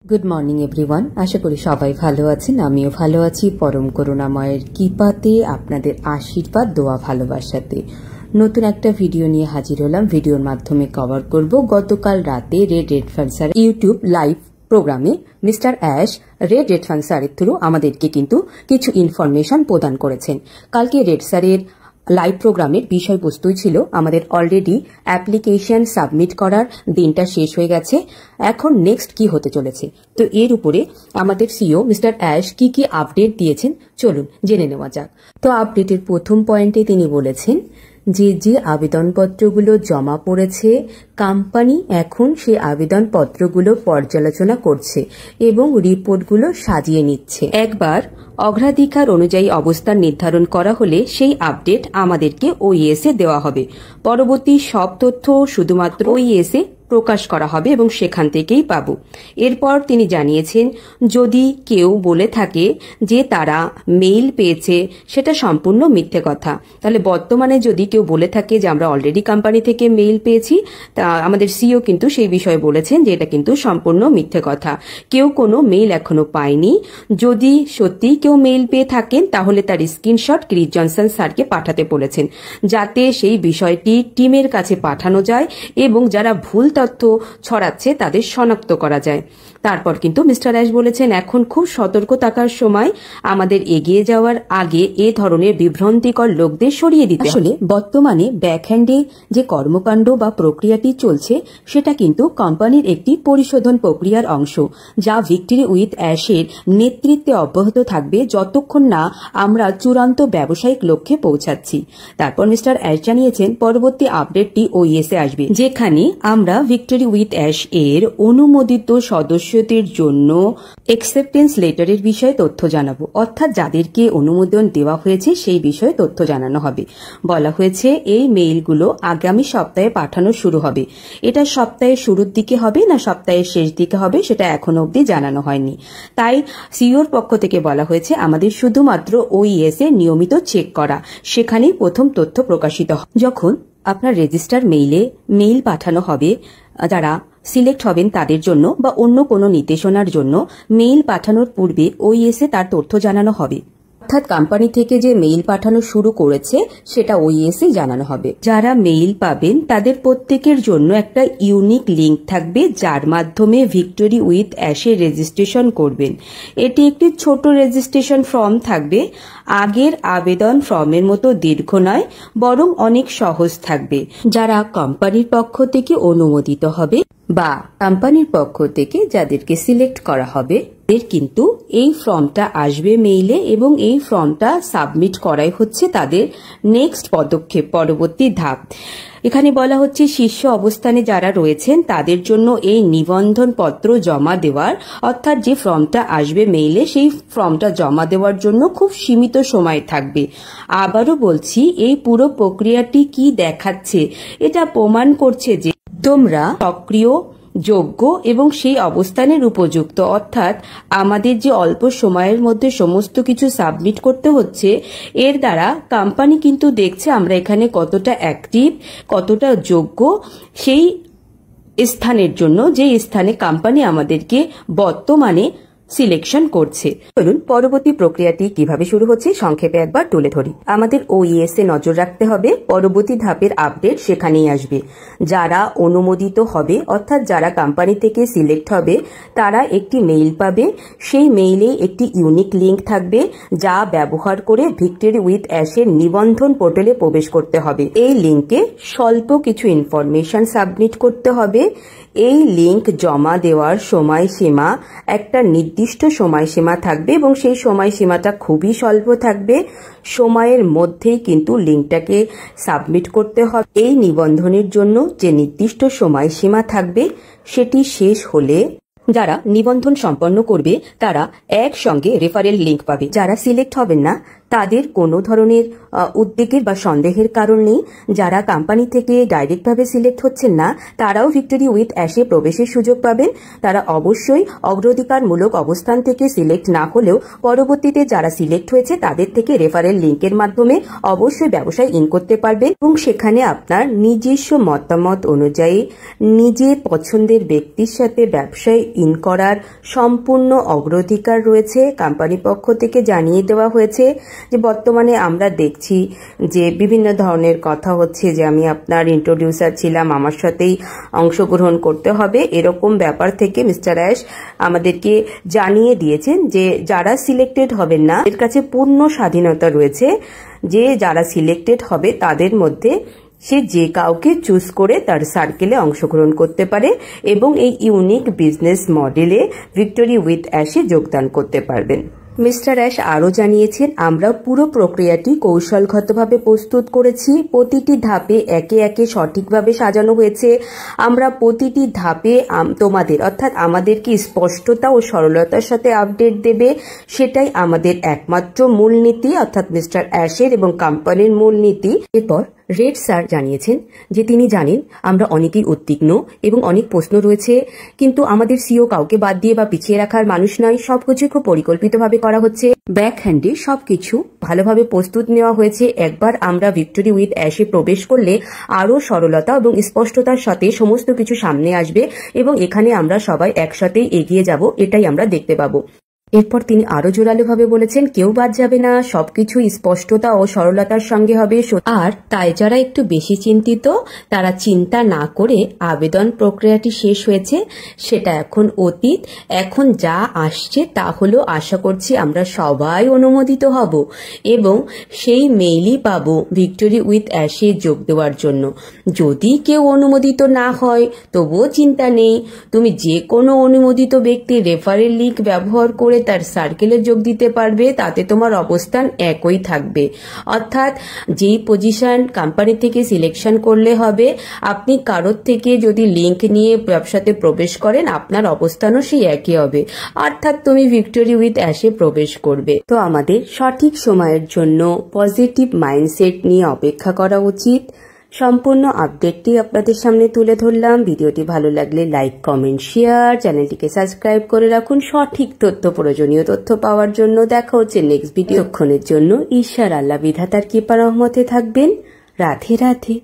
Good morning everyone. आशा करी सबाई भालो आछेन, आमिও भालो आছি। परम करुणामয়ের কৃপাতে আপনাদের আশীর্বাদ দোয়া ভালোবাসাতে নতুন একটা ভিডিও নিয়ে হাজির হলাম। ভিডিওর মাধ্যমে কভার করব গতকাল রাতে রেড রেডফান স্যার ইউটিউব লাইভ প্রোগ্রামে মিস্টার অ্যাশ রেড রেডফান স্যারের থ্রু আমাদেরকে কিন্তু কিছু ইনফরমেশন প্রদান করেছেন। কালকে রেড স্যারের লাইভ প্রোগ্রামের বিষয়বস্তুই ছিল আমাদের অলরেডি অ্যাপ্লিকেশন সাবমিট করার দিনটা শেষ হয়ে গেছে, এখন নেক্সট কি হতে চলেছে। তো এর উপরে আমাদের সিইও মিস্টার অ্যাশ কি কি আপডেট দিয়েছেন চলুন জেনে নেওয়া যাক। তো আপডেটের প্রথম পয়েন্টে তিনি বলেছেন যে আবেদনপত্রগুলো জমা পড়েছে কোম্পানি এখন সেই আবেদনপত্রগুলো পর্যালোচনা করছে এবং রিপোর্টগুলো সাজিয়ে নিচ্ছে। একবার অগ্রাধিকার অনুযায়ী অবস্থান নির্ধারণ করা হলে সেই আপডেট আমাদেরকে ওইএসএ দেওয়া হবে। পরবর্তী সব তথ্য শুধুমাত্র ওইএসএ প্রকাশ করা হবে এবং সেখান থেকেই পাব। এরপর তিনি জানিয়েছেন যদি কেউ বলে থাকে যে তারা মেইল পেয়েছে সেটা সম্পূর্ণ মিথ্যে কথা। তাহলে বর্তমানে যদি কেউ বলে থাকে যে আমরা অলরেডি কোম্পানি থেকে মেইল পেয়েছি, তা আমাদের সিইও কিন্তু সেই বিষয়ে বলেছেন যে এটা কিন্তু সম্পূর্ণ মিথ্যে কথা। কেউ কোনো মেইল এখনো পায়নি। যদি সত্যি কেউ মেইল পেয়ে থাকেন তাহলে তার স্ক্রিনশট ক্রিস জনসন স্যারকে পাঠাতে বলেছেন, যাতে সেই বিষয়টি টিমের কাছে পাঠানো যায় এবং যারা ভুল তথ্য ছড়াচ্ছে তাদের শনাক্ত করা যায়। তারপর কিন্তু মিস্টার অ্যাশ বলেছেন এখন খুব সতর্ক থাকার সময়, আমাদের এগিয়ে যাওয়ার আগে এ ধরনের বিভ্রান্তিকর লোকদের সরিয়ে দিতে হবে। আসলে বর্তমানে ব্যাকহ্যান্ডে যে কর্মকাণ্ড বা প্রক্রিয়াটি চলছে সেটা কিন্তু কোম্পানির একটি পরিশোধন প্রক্রিয়ার অংশ, যা ভিক্টরি উইথ অ্যাশের নেতৃত্বে অব্যাহত থাকবে যতক্ষণ না আমরা চূড়ান্ত ব্যবসায়িক লক্ষ্যে পৌঁছাচ্ছি। তারপর মিস্টার অ্যাশ জানিয়েছেন পরবর্তী আপডেটটি ওইএসএ আসবে, যেখানে আমরা ভিক্টরি উইথ অ্যাশ এর অনুমোদিত সদস্যদের জন্য অ্যাকসেপ্টেন্স লেটারের বিষয়ে তথ্য জানাবো, অর্থাৎ যাদেরকে অনুমোদন দেওয়া হয়েছে সেই বিষয়ে তথ্য জানানো হবে। বলা হয়েছে এই মেইলগুলো আগামী সপ্তাহে পাঠানো শুরু হবে। এটা সপ্তাহের শুরুর দিকে হবে না সপ্তাহের শেষ দিকে হবে সেটা এখনো অবধি জানানো হয়নি। তাই সিইওর পক্ষ থেকে বলা হয়েছে আমাদের শুধুমাত্র ওইএসএ নিয়মিত চেক করা, সেখানেই প্রথম তথ্য প্রকাশিত হয়। যখন আপনার রেজিস্টার মেইলে মেইল পাঠানো হবে, যারা সিলেক্ট হবেন তাদের জন্য বা অন্য কোনো নির্দেশনার জন্য মেইল পাঠানোর পূর্বে ওইএসএ তার তথ্য জানানো হবে, অর্থাৎ কোম্পানি থেকে যে মেইল পাঠানো শুরু করেছে সেটা ওইএসএ জানানো হবে। যারা মেইল পাবেন তাদের প্রত্যেকের জন্য একটা ইউনিক লিংক থাকবে যার মাধ্যমে ভিক্টরি উইথ অ্যাশে রেজিস্ট্রেশন করবেন। এটি একটি ছোট রেজিস্ট্রেশন ফর্ম থাকবে, আগের আবেদন ফর্মের মতো দীর্ঘ নয় বরং অনেক সহজ থাকবে। যারা কোম্পানির পক্ষ থেকে অনুমোদিত হবে বা কোম্পানির পক্ষ থেকে যাদেরকে সিলেক্ট করা হবে এর কিন্তু এই ফর্মটা আসবে মেইলে এবং এই ফর্মটা সাবমিট করাই হচ্ছে তাদের নেক্সট পদক্ষেপ, পরবর্তী ধাপ। এখানে বলা হচ্ছে শীর্ষ অবস্থানে যারা রয়েছেন তাদের জন্য এই নিবন্ধন পত্র জমা দেওয়ার, অর্থাৎ যে ফর্মটা আসবে মেইলে সেই ফর্মটা জমা দেওয়ার জন্য খুব সীমিত সময় থাকবে। আবারও বলছি এই পুরো প্রক্রিয়াটি কি দেখাচ্ছে, এটা প্রমাণ করছে যে তোমরা সক্রিয়, যোগ্য এবং সেই অবস্থানের উপযুক্ত, অর্থাৎ আমাদের যে অল্প সময়ের মধ্যে সমস্ত কিছু সাবমিট করতে হচ্ছে এর দ্বারা কোম্পানি কিন্তু দেখছে আমরা এখানে কতটা অ্যাক্টিভ, কতটা যোগ্য সেই স্থানের জন্য যে স্থানে কোম্পানি আমাদেরকে বর্তমানে সিলেকশন করছে। চলুন পরবর্তী প্রক্রিয়াটি কিভাবে শুরু হচ্ছে সংক্ষেপে একবার তুলে ধরি। আমাদের ওইএসএ নজর রাখতে হবে, পরবর্তী ধাপের আপডেট সেখানেই আসবে। যারা অনুমোদিত হবে অর্থাৎ যারা কোম্পানি থেকে সিলেক্ট হবে তারা একটি মেইল পাবে, সেই মেইলে একটি ইউনিক লিংক থাকবে যা ব্যবহার করে ভিক্টরি উইথ অ্যাশের নিবন্ধন পোর্টালে প্রবেশ করতে হবে। এই লিংকে স্বল্প কিছু ইনফরমেশন সাবমিট করতে হবে। এই লিংক জমা দেওয়ার সময়সীমা একটা নির্দিষ্ট সময়সীমা থাকবে এবং সেই সময়সীমাটা খুবই স্বল্প থাকবে। সময়ের মধ্যেই কিন্তু লিংকটাকে সাবমিট করতে হবে। এই নিবন্ধনের জন্য যে নির্দিষ্ট সময়সীমা থাকবে সেটি শেষ হলে যারা নিবন্ধন সম্পন্ন করবে তারা একসঙ্গে রেফারেল লিংক পাবে। যারা সিলেক্ট হবেন না তাদের কোনো ধরনের উদ্বেগের বা সন্দেহের কারণ নেই। যারা কোম্পানি থেকে ডাইরেক্টভাবে সিলেক্ট হচ্ছেন না তারাও ভিক্টোরি উইথ অ্যাশে প্রবেশের সুযোগ পাবেন। তারা অবশ্যই অগ্রাধিকারমূলক অবস্থান থেকে সিলেক্ট না হলেও পরবর্তীতে যারা সিলেক্ট হয়েছে তাদের থেকে রেফারেল লিঙ্কের মাধ্যমে অবশ্যই ব্যবসায় ইন করতে পারবেন এবং সেখানে আপনার নিজস্ব মতামত অনুযায়ী নিজের পছন্দের ব্যক্তির সাথে ব্যবসায় ইন করার সম্পূর্ণ অগ্রাধিকার রয়েছে। কোম্পানির পক্ষ থেকে জানিয়ে দেওয়া হয়েছে যে বর্তমানে আমরা দেখছি যে বিভিন্ন ধরনের কথা হচ্ছে যে আমি আপনার ইন্ট্রোডিউসার ছিলাম, আমার সাথেই অংশগ্রহণ করতে হবে, এরকম ব্যাপার থেকে মিস্টার অ্যাশ আমাদেরকে জানিয়ে দিয়েছেন যে যারা সিলেক্টেড হবেন না এর কাছে পূর্ণ স্বাধীনতা রয়েছে যে যারা সিলেক্টেড হবে তাদের মধ্যে সে যে কাউকে চুজ করে তার সার্কেলে অংশগ্রহণ করতে পারে এবং এই ইউনিক বিজনেস মডেলে ভিক্টোরি উইথ অ্যাশে যোগদান করতে পারবেন। মিস্টার অ্যাশ আরও জানিয়েছেন, আমরা পুরো প্রক্রিয়াটি কৌশলগতভাবে প্রস্তুত করেছি, প্রতিটি ধাপে একে একে সঠিকভাবে সাজানো হয়েছে। আমরা প্রতিটি ধাপে তোমাদের অর্থাৎ আমাদেরকে স্পষ্টতা ও সরলতার সাথে আপডেট দেবে, সেটাই আমাদের একমাত্র মূলনীতি অর্থাৎ মিস্টার অ্যাশের এবং কোম্পানির মূলনীতি। এরপর রেড স্যার জানিয়েছেন যে তিনি জানেন আমরা অনেকেই উদ্বিগ্ন এবং অনেক প্রশ্ন রয়েছে, কিন্তু আমাদের সিও কাউকে বাদ দিয়ে বা পিছিয়ে রাখার মানুষ নয়, সবকিছু খুব পরিকল্পিতভাবে করা হচ্ছে। ব্যাক হ্যান্ডে সবকিছু ভালোভাবে প্রস্তুত নেওয়া হয়েছে। একবার আমরা ভিক্টোরি উইথ অ্যাশে প্রবেশ করলে আরও সরলতা এবং স্পষ্টতার সাথে সমস্ত কিছু সামনে আসবে এবং এখানে আমরা সবাই একসাথেই এগিয়ে যাব, এটাই আমরা দেখতে পাবো। এরপর তিনি আরো জোরালোভাবে বলেছেন, কেউ বাদ যাবে না, সবকিছু স্পষ্টতা ও সরলতার সঙ্গে হবে। আর তাই যারা একটু বেশি চিন্তিত তারা চিন্তা না করে আবেদন প্রক্রিয়াটি শেষ হয়েছে সেটা এখন অতীত। এখন যা আসছে তা হলো আশা করছি আমরা সবাই অনুমোদিত হব এবং সেই মেইলই পাবো ভিক্টোরি উইথ অ্যাশে যোগ দেওয়ার জন্য। যদি কেউ অনুমোদিত না হয় তবুও চিন্তা নেই, তুমি যে কোনো অনুমোদিত ব্যক্তির রেফারেল লিঙ্ক ব্যবহার করে তার সার্কেলে যোগ দিতে পারবে, তাতে তোমার অবস্থান একই থাকবে। অর্থাৎ যেই পজিশন কোম্পানি থেকে সিলেকশন করলে হবে, আপনি কারোর থেকে যদি লিঙ্ক নিয়ে ব্যবসাতে প্রবেশ করেন আপনার অবস্থানও সেই একই হবে, অর্থাৎ তুমি ভিক্টোরি উইথ অ্যাশে প্রবেশ করবে। তো আমাদের সঠিক সময়ের জন্য পজিটিভ মাইন্ডসেট নিয়ে অপেক্ষা করা উচিত। সম্পূর্ণ আপডেটটি আপনাদের সামনে তুলে ধরলাম। ভিডিওটি ভালো লাগলে লাইক, কমেন্ট, শেয়ার, চ্যানেলটিকে সাবস্ক্রাইব করে রাখুন সঠিক তথ্য, প্রয়োজনীয় তথ্য পাওয়ার জন্য। দেখা হচ্ছে নেক্সট ভিডিও। ততক্ষণের জন্য ঈশ্বর আল্লাহ বিধাতার কৃপা রহমতে থাকবেন। রাধে রাধে।